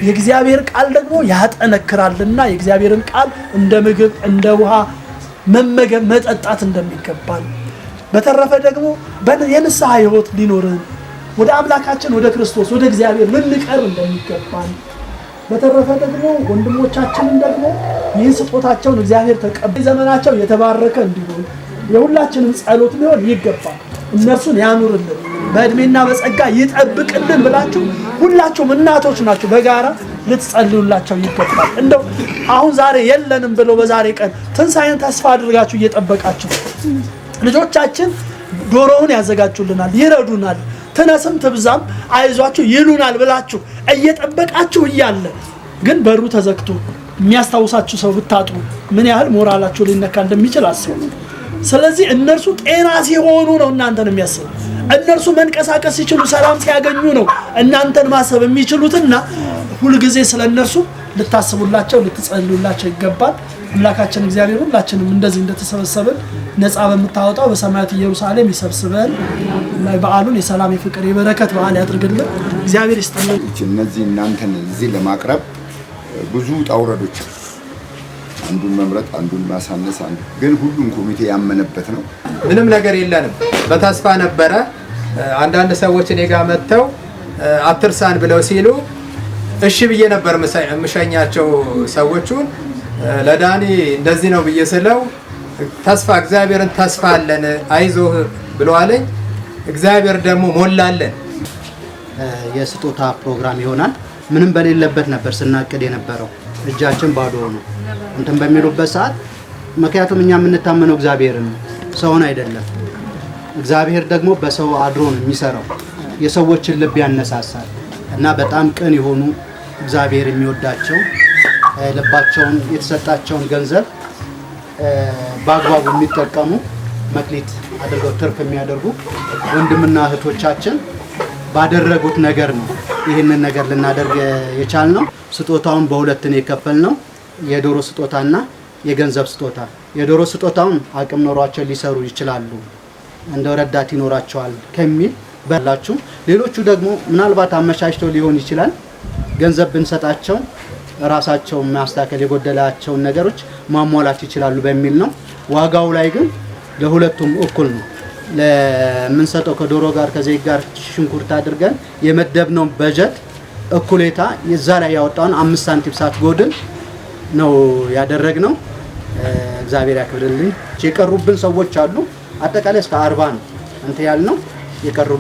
የእግዚአብሔር ቃል ደግሞ ያጠነክራልና የእግዚአብሔርን ቃል እንደ ምግብ እንደ ውሃ መመገብ መጠጣት እንደሚገባል በተረፈ ደግሞ የንስሐ ሕይወት ሊኖርን ወደ አምላካችን ወደ ክርስቶስ ወደ እግዚአብሔር ልንቀርብ እንደሚገባል በተረፈ ደግሞ ወንድሞቻችንን ደግሞ ይህን ስጦታቸውን እግዚአብሔር ተቀበል ዘመናቸው የተባረከ እንዲሆን የሁላችንም ጸሎት ሊሆን ይገባል እነርሱን ያኑርልን በእድሜና በጸጋ ይጠብቅልን ብላችሁ ሁላችሁም እናቶች ናችሁ በጋራ ልትጸልዩላቸው ይገባል እንደው አሁን ዛሬ የለንም ብለው በዛሬ ቀን ትንሳኤን ተስፋ አድርጋችሁ እየጠበቃችሁ ልጆቻችን ዶሮውን ያዘጋጁልናል ይረዱናል ተነስም ተብዛም አይዟችሁ ይሉናል ብላችሁ እየጠበቃችሁ እያለ ግን በሩ ተዘግቶ የሚያስታውሳችሁ ሰው ብታጡ ምን ያህል ሞራላችሁ ሊነካ እንደሚችል አስቡ ስለዚህ እነርሱ ጤና ሲሆኑ ነው እናንተን የሚያስቡ እነርሱ መንቀሳቀስ ሲችሉ ሰላም ሲያገኙ ነው እናንተን ማሰብ የሚችሉትና ሁሉ ጊዜ ስለነርሱ ልታስቡላቸው ልትጸልዩላቸው ይገባል አምላካችን እግዚአብሔር ሁላችንም እንደዚህ እንደተሰበሰበን ነፃ በመታወጣው በሰማያት ኢየሩሳሌም ይሰብስበን በዓሉን የሰላም የፍቅር የበረከት በዓል ያድርግልን እግዚአብሔር ይስጥልን እነዚህ እናንተን እዚህ ለማቅረብ ብዙ ጣውረዶች አንዱን መምረጥ አንዱን ማሳነስ አንዱ ግን ሁሉም ኮሚቴ ያመነበት ነው ምንም ነገር የለንም በተስፋ ነበረ አንዳንድ ሰዎች እኔ ጋር መተው አትርሳን ብለው ሲሉ እሺ ብዬ ነበር ምሸኛቸው ሰዎቹን ለዳኒ እንደዚህ ነው ብዬ ስለው ተስፋ እግዚአብሔርን ተስፋ አለን አይዞህ ብሎ አለኝ እግዚአብሔር ደግሞ ሞላለን የስጦታ ፕሮግራም ይሆናል ምንም በሌለበት ነበር ስናቅድ የነበረው እጃችን ባዶ ሆኖ እንትን በሚሉበት ሰዓት ምክንያቱም እኛ የምንታመነው እግዚአብሔርን ሰውን አይደለም እግዚአብሔር ደግሞ በሰው አድሮ ነው የሚሰራው የሰዎችን ልብ ያነሳሳል እና በጣም ቅን የሆኑ እግዚአብሔር የሚወዳቸው ልባቸውን የተሰጣቸውን ገንዘብ በአግባቡ የሚጠቀሙ መክሊት አድርገው ትርፍ የሚያደርጉ ወንድምና እህቶቻችን ባደረጉት ነገር ነው ይህንን ነገር ልናደርግ የቻልነው ስጦታውን በሁለት ነው የከፈልነው የዶሮ ስጦታና የገንዘብ ስጦታ የዶሮ ስጦታውን አቅም ኖሯቸው ሊሰሩ ይችላሉ እንደ ረዳት ይኖራቸዋል ከሚል በላችሁ ሌሎቹ ደግሞ ምናልባት አመቻችተው ሊሆን ይችላል ገንዘብ ብንሰጣቸው ራሳቸው ማስተካከል የጎደላቸው ነገሮች ማሟላት ይችላሉ በሚል ነው ዋጋው ላይ ግን ለሁለቱም እኩል ነው ለምንሰጠው ከዶሮ ጋር ከዘይት ጋር ሽንኩርት አድርገን የመደብነው በጀት እኩሌታ የዛ ላይ ያወጣውን 5 ሳንቲም ሳትጎድል ነው ያደረግነው እግዚአብሔር ያክብርልኝ የቀሩብን ሰዎች አሉ አጠቃላይ እስከ 40 ነው እንት ያልነው የቀሩ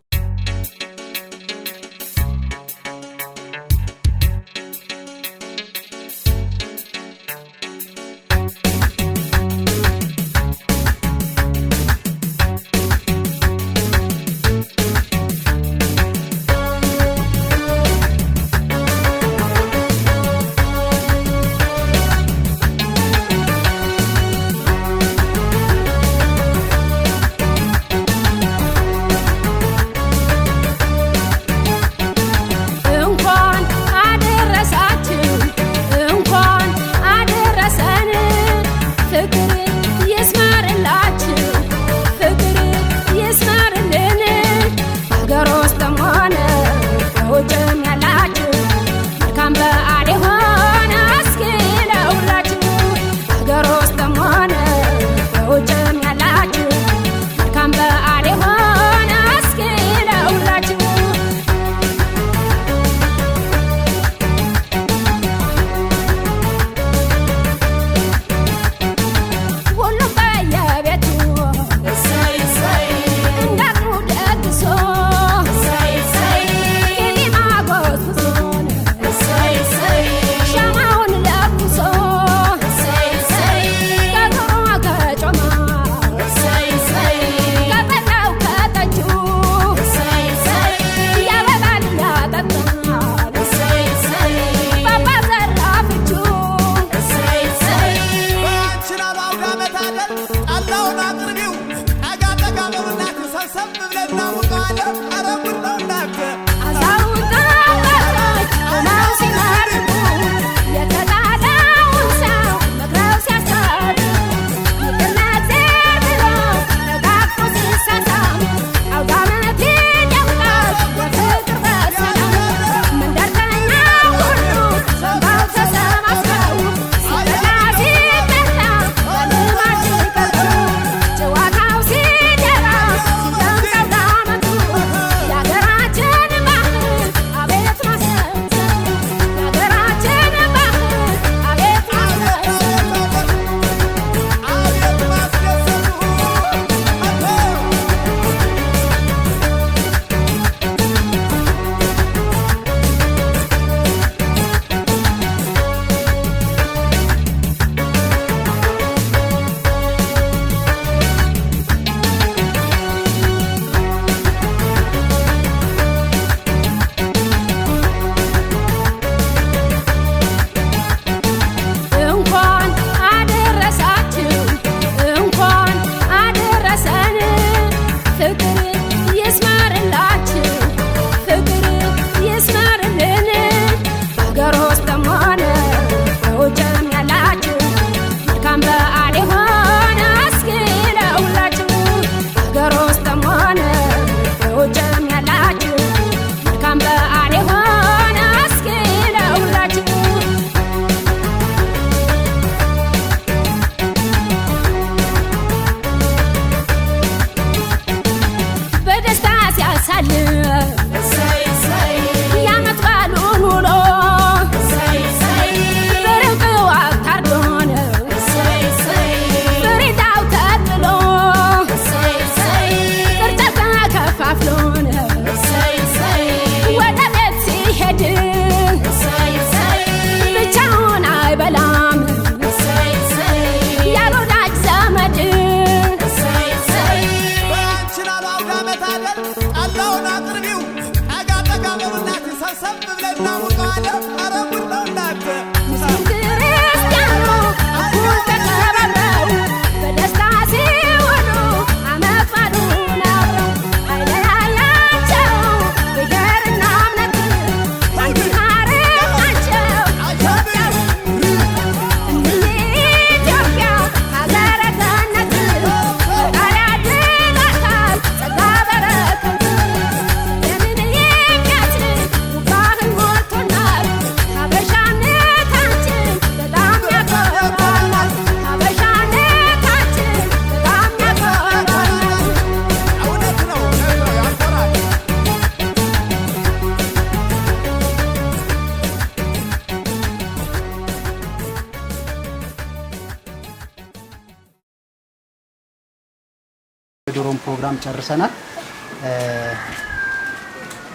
የዶሮን ፕሮግራም ጨርሰናል።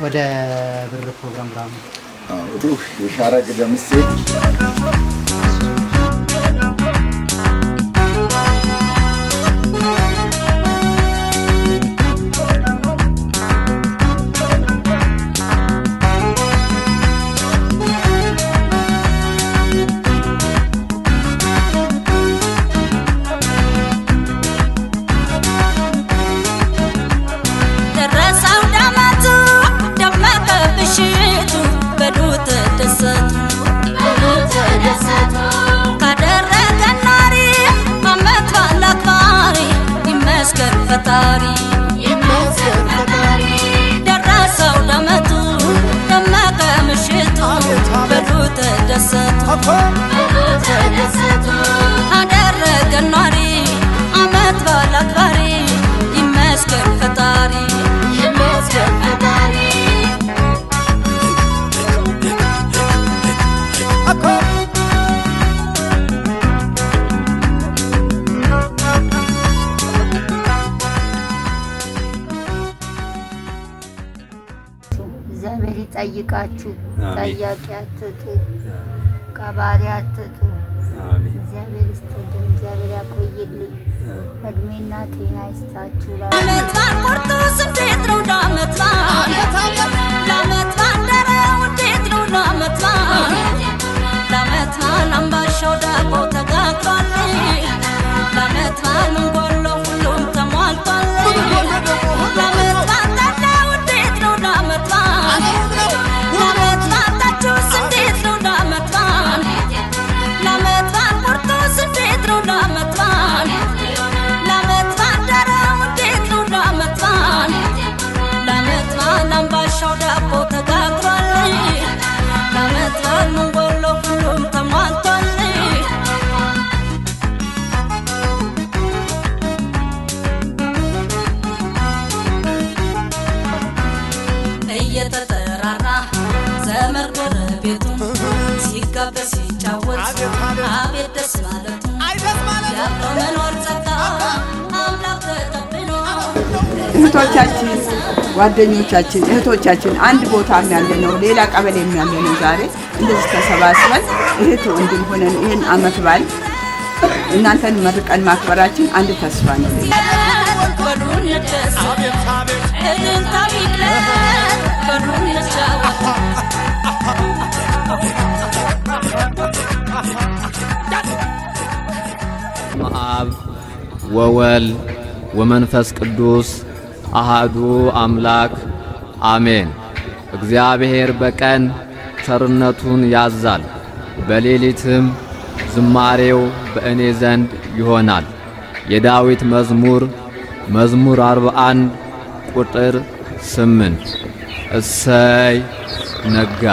ወደ ብር ፕሮግራም ብራሙ የሻረግ ደምሴ ፈጣሪ ደረሰው ለመቱ ደመቀ ምሽቱ በሉ ተደሰቱ አደረገ ኗሪ አመት በዓል አክባሪ ይመስገን ፈጣሪ ጠይቃችሁ ጠያቂ አትጡ፣ ቀባሪ አትጡ። እግዚአብሔር ይስጥልኝ፣ እግዚአብሔር ያቆይልኝ፣ እድሜና ጤና ይስጣችሁ። ለዓመት በዓል ቁርጡስ እንዴት ነው ለዓመት በዓል ለዓመት በዓል ደረው እንዴት ነው ለዓመት በዓል ለዓመት በዓል አምባሻው ዳቦ ተጋግሯል። ለዓመት በዓል እንጎሎ ሁሉም ተሟልቷል። ለዓመት በዓል ጠላው እንዴት ነው ለዓመት በዓል ለዓመት በዓል ጠጁስ እንዴት ነው ለዓመት በዓል ለዓመት በዓል ቁርጡስ እንዴት ነው ለዓመት በዓል ለዓመት በዓል ደረው እንዴት ነው ለዓመት በዓል ለዓመት በዓል አምባሻው ዳቦ ተጋግሯል። ለዓመት በዓል እንጎሎ ሁሉም ተሟልቷል። እየተጠራራ ዘመድ ጎረቤቱ ሲጋበዝ ሲጫወት አቤት ደስ ማለቱ ያብሮ መኖር ጸጋ አምላክ ተቀብሎ እህቶቻችን፣ ጓደኞቻችን፣ እህቶቻችን አንድ ቦታ ያለ ነው፣ ሌላ ቀበሌ ያለ ነው። ዛሬ እንደዚህ ተሰባስበን እህት ወንድም ሆነን ይህን አመት በዓል እናንተን መርቀን ማክበራችን አንድ ተስፋ ነው። በሩን ደስ እልን ታቢለት በሩን ነቻወት አብ ወወልድ ወመንፈስ ቅዱስ አሃዱ አምላክ አሜን። እግዚአብሔር በቀን ቸርነቱን ያዛል፣ በሌሊትም ዝማሬው በእኔ ዘንድ ይሆናል። የዳዊት መዝሙር 41 ቁጥር 8 እሰይ ነጋ።